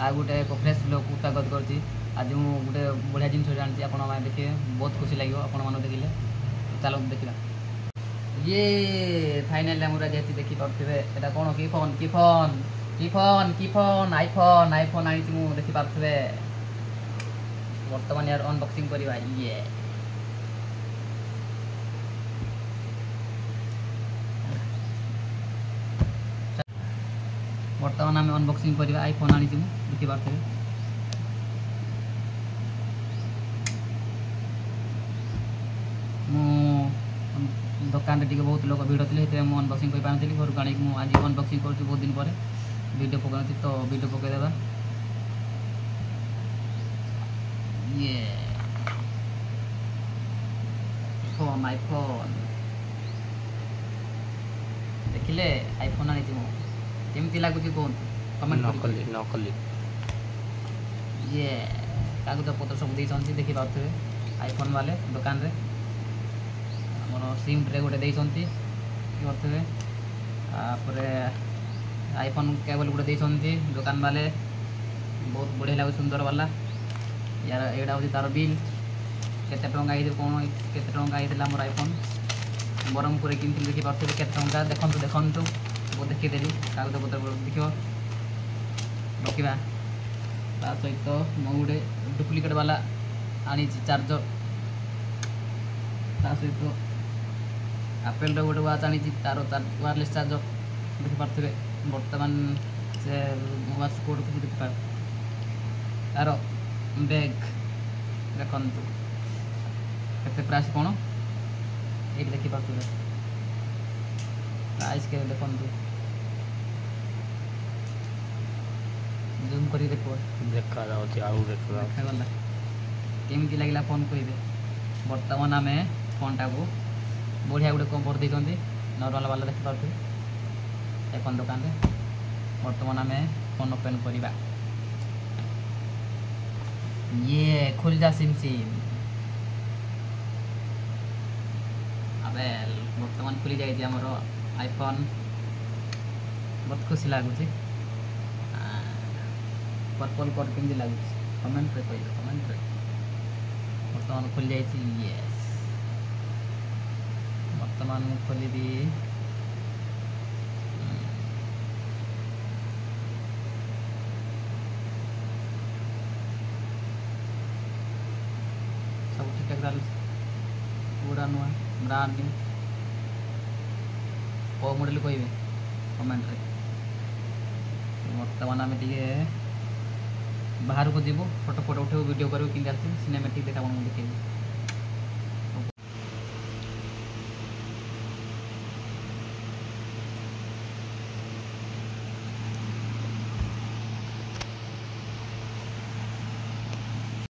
आ गोटे एक fresh blog को स्वागत करছি। आज ମୁଁ ଗୋଟେ ବଢ଼ିଆ ଜିନିଷ ଜାଣିଛି ଆପଣମାନେ ଦେଖିବେ ବହୁତ ଖୁସି ଲାଗିବ ଆପଣମାନଙ୍କୁ ଦେଖିଲେ। ଚାଲନ୍ତୁ ଦେଖିବା। ଇଏ ଫାଇନାଲି ଆମର ଯେହେତୁ ଦେଖିପାରୁଥିବେ ଏଇଟା କ'ଣ କି ଫୋନ୍ ଆଇଫୋନ୍ ଆଣିଛି ମୁଁ ଦେଖିପାରୁଥିବେ। ବର୍ତ୍ତମାନ ୟାର ଅନବକ୍ସିଂ କରିବା। ଇଏ ବର୍ତ୍ତମାନ ଆମେ ଅନବକ୍ସିଂ କରିବା। ଆଇଫୋନ୍ ଆଣିଛି ମୁଁ ଦେଖିପାରୁଥିବେ। ମୁଁ ଦୋକାନରେ ଟିକେ ବହୁତ ଲୋକ ଭିଡ଼ ଥିଲେ ସେଥିପାଇଁ ମୁଁ ଅନବକ୍ସିଂ କରିପାରୁନଥିଲି। ଘରକୁ ଆଣିକି ମୁଁ ଆଜି ଅନବକ୍ସିଂ କରୁଛି ବହୁତ ଦିନ ପରେ। ଭିଡ଼ିଓ ପକାଉନଥିଲି ତ ଭିଡ଼ିଓ ପକାଇଦେବା। ଇଏ ଆଇଫୋନ୍ ଦେଖିଲେ ଆଇଫୋନ୍ ଆଣିଛି ମୁଁ। କେମିତି ଲାଗୁଛି କୁହନ୍ତୁ କମେଣ୍ଟ ନକଲି ଇଏ କାଗଜପତ୍ର ସବୁ ଦେଇଛନ୍ତି ଦେଖିପାରୁଥିବେ। ଆଇଫୋନ୍ ବାଲେ ଦୋକାନରେ ଆମର ସିମ୍ ଟ୍ରେ ଗୋଟେ ଦେଇଛନ୍ତି ଦେଖିପାରୁଥିବେ। ତାପରେ ଆଇଫୋନ୍ କେବଲ୍ ଗୋଟେ ଦେଇଛନ୍ତି ଦୋକାନ ବାଲେ। ବହୁତ ବଢ଼ିଆ ଲାଗୁଛି ସୁନ୍ଦର ବାଲା। ୟାର ଏଇଟା ହେଉଛି ତା'ର ବିଲ୍ କେତେ ଟଙ୍କା ହେଇଥିବ କ'ଣ କେତେ ଟଙ୍କା ହେଇଥିଲା ଆମର ଆଇଫୋନ୍ ବ୍ରହ୍ମପୁରରେ କିଣିଥିଲି ଦେଖିପାରୁଥିବେ କେତେ ଟଙ୍କା ଦେଖନ୍ତୁ ମୁଁ ଦେଖେଇଦେଲି କାଗଜପତ୍ର ଦେଖିବ ରଖିବା। ତା ସହିତ ମୁଁ ଗୋଟେ ଡୁପ୍ଲିକେଟ୍ ବାଲା ଆଣିଛି ଚାର୍ଜର। ତା ସହିତ ଆପେଲ୍ର ଗୋଟେ ୱାଚ୍ ଆଣିଛି ତା'ର ୱାୟାରଲେସ୍ ଚାର୍ଜର ଦେଖିପାରୁଥିବେ। ବର୍ତ୍ତମାନ ସେ ୱାଚ୍ କୋଡ଼୍ କିଛି ଦେଖିପାରୁ। ତା'ର ବ୍ୟାଗ୍ ଦେଖନ୍ତୁ କେତେ ପ୍ରାଇସ୍ କ'ଣ ଏଇଠି ଦେଖିପାରୁଥିବେ। ପ୍ରାଇସ୍ କେତେ ଦେଖନ୍ତୁ ଜୁମ୍ କରି ଦେଖାଯାଉଛି ଆଉ ଦେଖାଗଲା। କେମିତି ଲାଗିଲା ଫୋନ୍ କହିବେ। ବର୍ତ୍ତମାନ ଆମେ ଫୋନ୍ଟାକୁ ବଢ଼ିଆ ଗୋଟେ କଭର୍ ଦେଇଛନ୍ତି ନର୍ମାଲ୍ ବାଲା ଦେଖିପାରୁଥିବେ ଆଇଫୋନ୍ ଦୋକାନରେ। ବର୍ତ୍ତମାନ ଆମେ ଫୋନ୍ ଓପେନ୍ କରିବା। ଇଏ ଖୋଲିଯା ସିମ୍ ଆବେଲ୍ ବର୍ତ୍ତମାନ ଖୋଲି ଯାଇଛି ଆମର ଆଇଫୋନ୍। ବହୁତ ଖୁସି ଲାଗୁଛି। ପର୍ପଲ୍ କଲର୍ କେମିତି ଲାଗୁଛି କମେଣ୍ଟରେ କହିବେ କମେଣ୍ଟରେ। ବର୍ତ୍ତମାନ ଖୋଲି ଯାଇଛି। ୟେସ୍ ବର୍ତ୍ତମାନ ମୁଁ ଖୋଲିବି। ସବୁ ଠିକ୍ଠାକ୍ ଚାଲୁଛି ପୁରା ନୂଆ ବ୍ରାଣ୍ଡ ନ୍ୟୁ। କେଉଁ ମଡ଼େଲ୍ କହିବେ କମେଣ୍ଟରେ। ବର୍ତ୍ତମାନ ଆମେ ଟିକେ ବାହାରକୁ ଯିବୁ ଫଟୋ ଉଠାଇବୁ ଭିଡ଼ିଓ କରିବୁ କେମିତି ଆସିବୁ ସିନେମାଟିକ୍ ଦେଖା ଆପଣଙ୍କୁ ଦେଖେଇବୁ।